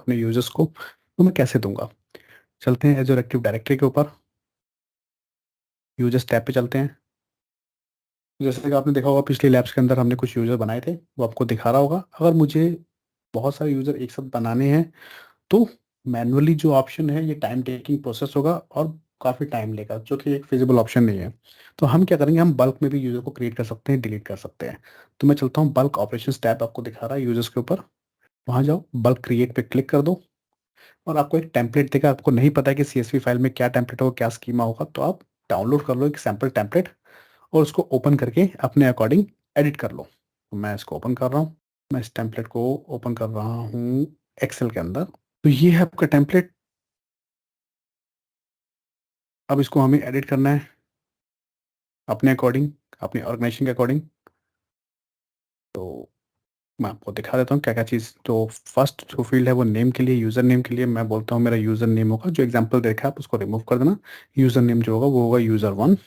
अपने यूज़र्स को, तो मैं कैसे दूँगा? चलते हैं एज़्योर एक्टिव डायरेक्टरी के ऊपर, यूज़र्स टैब पे चलते हैं। जैसे कि आपने देखा होगा पिछले लैब्स के अंदर हमने कुछ यूज़र बनाए थे, वो आपको दिखा रहा होगा। अगर मुझे बहुत सारे यूज़र एक साथ बनाने हैं, तो मैनुअली जो ऑप्शन है ये टाइम टेकिंग प्रोसेस होगा और काफ़ी टाइम लेगा, जो कि एक फिज़िबल ऑप्शन नहीं है। तो हम क्या करेंगे, हम बल्क में भी यूज़र को क्रिएट कर सकते हैं, डिलीट कर सकते हैं। तो मैं चलता हूँ, बल्क ऑपरेशंस टैब आपको दिखा रहा है यूज़र्स के ऊपर, वहाँ जाओ, बल्क क्रिएट पे क्लिक कर दो और आपको एक टेम्पलेट देगा। आपको नहीं पता है कि सीएसवी फाइल में क्या टेम्पलेट होगा, क्या स्कीमा होगा, तो आप डाउनलोड कर लो एक सैंपल टेम्पलेट और उसको ओपन करके अपने अकॉर्डिंग एडिट कर लो। तो मैं इसको ओपन कर रहा हूँ। मैं इस टेम्पलेट को ओपन कर रहा हूँ एक्सेल के अंदर। तो ये है आपका टेम्पलेट। अब इसको हमें एडिट करना है अपने अकॉर्डिंग, अपने ऑर्गेनाइजेशन के अकॉर्डिंग। तो मैं आपको दिखा देता हूँ क्या-क्या चीज़। तो फर्स्ट जो फ़ील्ड है वो नेम के लिए, यूज़र नेम के लिए मैं बोलता हूँ मेरा यूज़र नेम होगा, जो एग्ज़ाम्पल देखा है आप उसको रिमूव कर देना। यूज़र नेम जो होगा वो होगा यूज़र 1,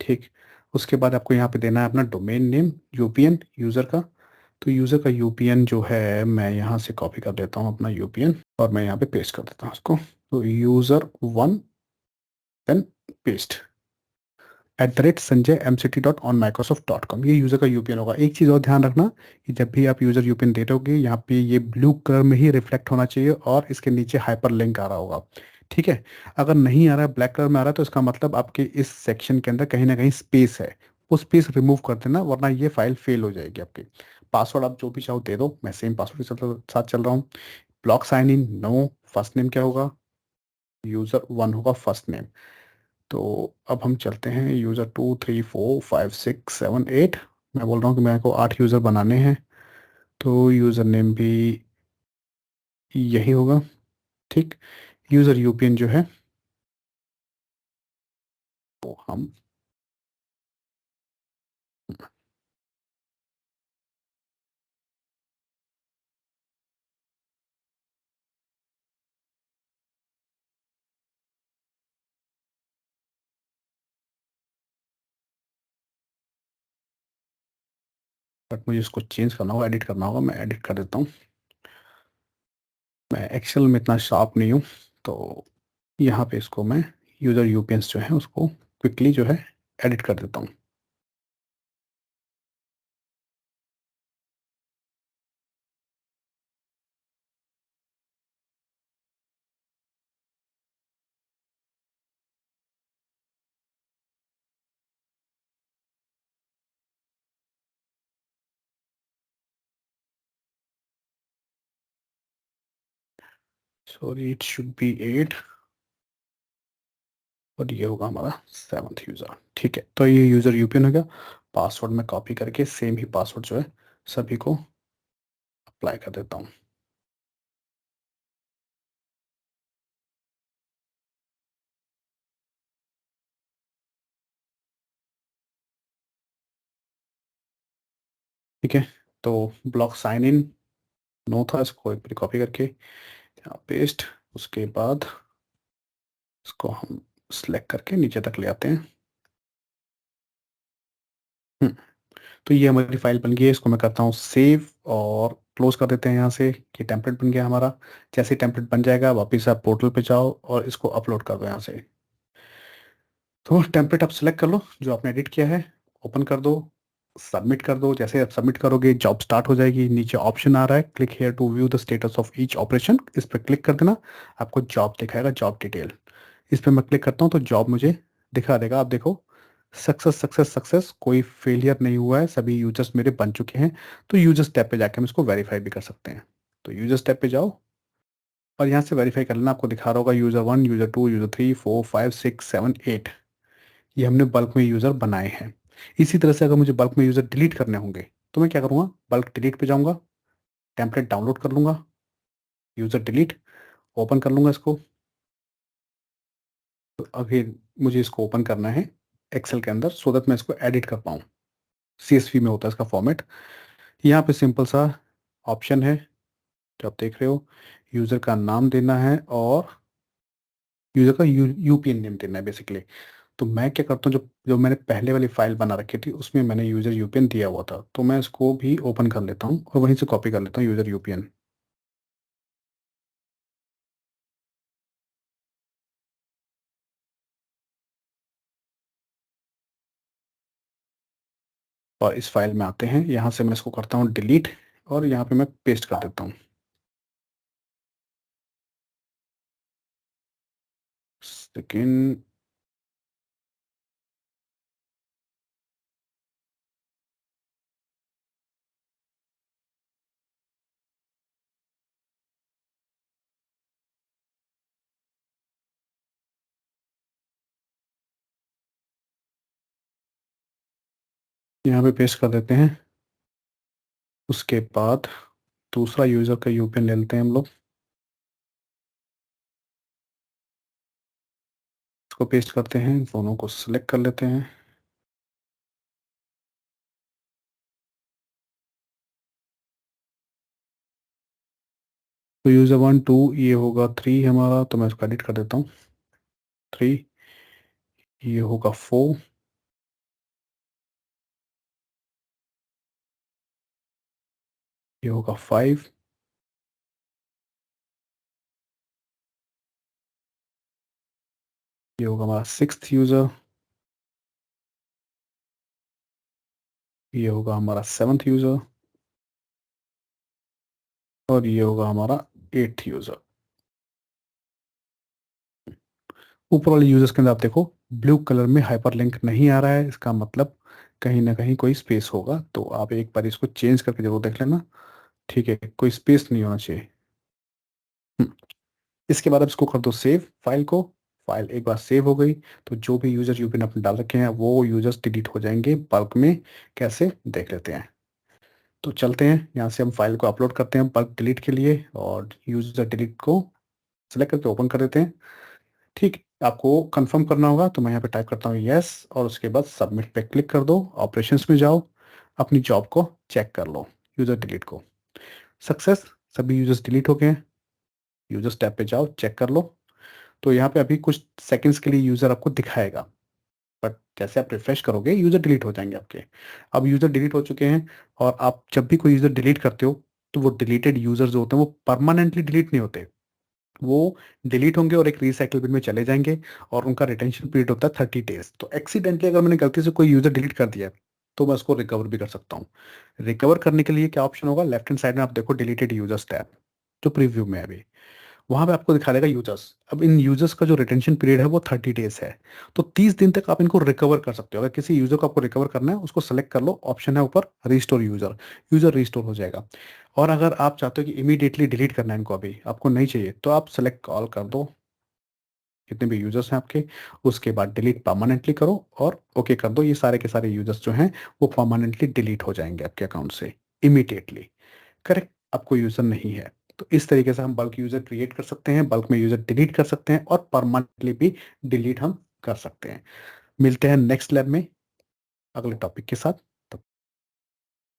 ठीक। उसके बाद आपको यहाँ पे देना है अपना डोमेन नेम, यूपीएन यूज़र का। तो यूज़र का यूपीएन जो है मैं यहाँ से कॉपी कर देता हूँ अपना यूपीएन और मैं यहाँ पे पेस्ट कर देता हूँ उसको। तो यूज़र 1 देन पेस्ट @sanjay.mct.onmicrosoft.com, ये यूज़र का यूपीएन होगा। एक चीज़ और ध्यान रखना कि जब भी आप यूज़र यूपीएन दे रहोगे, यहाँ पे ये ब्लू कलर में ही रिफ्लेक्ट होना चाहिए और इसके नीचे हाइपरलिंक आ रहा होगा, ठीक है? अगर नहीं आ रहा है, ब्लैक कलर में आ रहा है, तो इसका मतलब आपके इस सेक्शन के अंदर कहीं न कहीं स्पेस है। वो स्पेस रिमूव कर देना, वरना ये फाइल फेल हो जाएगी आपकी। पासवर्ड आप जो भी चाहो दे दो, मैं सेम पासवर्ड के साथ चल रहा हूँ। Block sign in no, first name क्या होगा? यूज़र 1 होगा फर्स्ट नेम। तो अब हम चलते हैं यूज़र 2, 3, 4, 5, 6, 7, 8। मैं बोल रहा हूँ कि मेरे को 8 यूज़र बनाने हैं, तो यूज़र नेम भी यही होगा, ठीक। यूज़र यूपीएन जो है वो हम बट मुझे इसको चेंज करना होगा, एडिट करना होगा। मैं एडिट कर देता हूँ। मैं एक्सेल में इतना शार्प नहीं हूँ, तो यहाँ पे इसको मैं यूज़र यूपीएन्स जो है उसको क्विकली जो है एडिट कर देता हूँ। सॉरी, इट शुड बी 8 और ये होगा हमारा 7th यूज़र, ठीक है। तो ये यूज़र यूपीएन हो गया। पासवर्ड मैं कॉपी करके सेम ही पासवर्ड जो है सभी को अप्लाई कर देता हूँ। ठीक है, तो ब्लॉक साइन इन नो था, इसको एक बार कॉपी करके यहाँ पेस्ट। उसके बाद इसको हम सिलेक्ट करके नीचे तक ले आते हैं। हम्म, तो ये हमारी फाइल बन गई है। इसको मैं करता हूँ सेव और क्लोज कर देते हैं यहाँ से। ये टेम्पलेट बन गया हमारा। जैसे ही टेम्पलेट बन जाएगा, वापस आप पोर्टल पे जाओ और इसको अपलोड कर दो यहाँ से। तो टेम्पलेट आप सिलेक्ट कर लो जो आपने एडिट किया है, ओपन कर दो, सबमिट कर दो। जैसे आप सबमिट करोगे जॉब स्टार्ट हो जाएगी। नीचे ऑप्शन आ रहा है click here to view the status of each operation, इस पर क्लिक कर देना। आपको जॉब दिखाएगा, जॉब डिटेल। इस पर मैं क्लिक करता हूँ तो जॉब मुझे दिखा देगा। आप देखो, सक्सेस सक्सेस सक्सेस, कोई फेलियर नहीं हुआ है, सभी यूजर्स मेरे बन चुके हैं। तो यूजर्स टैब पे जाके हम इसको वेरीफाई भी कर सकते हैं। तो यूजर्स टैब पे जाओ और यहाँ से वेरीफाई कर लेना। आपको दिखा रहा होगा यूज़र 1, यूज़र 2, यूज़र 3, 4, 5, 6, 7, 8। ये हमने बल्क में यूज़र बनाए हैं। इसी तरह से अगर मुझे बल्क में यूज़र डिलीट करने होंगे, तो मैं क्या करूँगा, बल्क डिलीट पे जाऊँगा, टेम्पलेट डाउनलोड कर लूँगा, यूज़र डिलीट, ओपन कर लूँगा इसको। तो अभी मुझे इसको ओपन करना है एक्सेल के अंदर, सो दैट मैं इसको एडिट कर पाऊँ। सीएसवी में होता है इसका फॉर्मेट। यहाँ पे सिंपल सा ऑप्शन है जो आप देख रहे हो, यूज़र का नाम देना है और यूज़र का यूपीएन नेम देना है बेसिकली। तो मैं क्या करता हूँ, जो जो मैंने पहले वाली फाइल बना रखी थी उसमें मैंने यूज़र यूपीएन दिया हुआ था, तो मैं इसको भी ओपन कर लेता हूँ और वहीं से कॉपी कर लेता हूँ यूज़र यूपीएन। और इस फाइल में आते हैं, यहाँ से मैं इसको करता हूँ डिलीट और यहाँ पे मैं पेस्ट कर देता हूँ। सेकेंड, यहाँ पे पेस्ट कर देते हैं। उसके बाद दूसरा यूजर का यूपीएन ले लेते हैं हम लोग, इसको पेस्ट करते हैं, दोनों को सिलेक्ट कर लेते हैं। तो यूजर 1 2 ये होगा 3 हमारा, तो मैं इसको एडिट कर देता हूँ। 3, ये होगा 4, ये होगा 5, ये होगा हमारा 6th यूजर, ये होगा हमारा 7th यूजर और ये होगा हमारा 8th यूजर। ऊपर वाले यूजर्स के अंदर आप देखो ब्लू कलर में हाइपरलिंक नहीं आ रहा है, इसका मतलब कहीं ना कहीं कोई स्पेस होगा, तो आप एक बार इसको चेंज करके जरूर देख लेना। ठीक है, कोई स्पेस नहीं होना चाहिए। हम्म, इसके बाद आप इसको कर दो सेव फाइल को। फाइल एक बार सेव हो गई तो जो भी यूजर यूपिन अपने डाल रखे हैं वो यूजर्स डिलीट हो जाएंगे बल्क में। कैसे देख लेते हैं। तो चलते हैं, यहाँ से हम फाइल को अपलोड करते हैं बल्क डिलीट के लिए और यूजर डिलीट को सेलेक्ट करके ओपन कर देते हैं। ठीक, आपको कंफर्म करना होगा तो मैं यहाँ पे टाइप करता हूँ यस और उसके बाद सबमिट पे क्लिक कर दो। ऑपरेशंस में जाओ, अपनी जॉब को चेक कर लो, यूजर डिलीट को। सक्सेस, सभी यूजर्स डिलीट हो गए हैं। यूजर्स टैब पे जाओ, चेक कर लो। तो यहाँ पे अभी कुछ सेकंड्स के लिए यूजर आपको दिखाएगा, बट जैसे आप रिफ्रेश करोगे यूजर डिलीट हो जाएंगे आपके। अब यूजर डिलीट हो चुके हैं। और आप जब भी कोई यूजर डिलीट करते हो तो वो डिलीटेड यूजर जो होते हैं वो परमानेंटली डिलीट नहीं होते, वो डिलीट होंगे और एक रिसाइकल बिन में चले जाएंगे। और उनका रिटेंशन पीरियड होता है 30 डेज। तो एक्सीडेंटली अगर मैंने गलती से कोई यूजर डिलीट कर दिया है, तो मैं उसको रिकवर भी कर सकता हूँ। रिकवर करने के लिए क्या ऑप्शन होगा, लेफ्ट हैंड साइड में आप देखो डिलीटेड यूजर्स टैब, जो प्रीव्यू में है अभी, वहां पे आपको दिखा देगा यूजर्स। अब इन यूजर्स का जो रिटेंशन पीरियड है वो 30 डेज है। तो 30 दिन तक आप इनको रिकवर कर सकते हो। अगर किसी यूजर को आपको रिकवर करना है उसको सेलेक्ट कर लो, ऑप्शन है ऊपर रिस्टोर यूजर, यूजर रिस्टोर हो जाएगा। और अगर आप चाहते हो कि इमीडिएटली डिलीट करना है इनको, अभी आपको नहीं चाहिए, तो आप सेलेक्ट कॉल कर दो जितने भी यूजर्स हैं आपके, उसके बाद डिलीट परमानेंटली करो और ओके कर दो। ये सारे के सारे यूजर्स जो हैं वो परमानेंटली डिलीट हो जाएंगे आपके अकाउंट से इमीडिएटली। करेक्ट, आपको यूजर नहीं है। तो इस तरीके से हम बल्क यूजर क्रिएट कर सकते हैं, बल्क में यूजर डिलीट कर सकते हैं और परमानेंटली भी डिलीट हम कर सकते हैं। मिलते हैं नेक्स्ट लैब में अगले टॉपिक के साथ।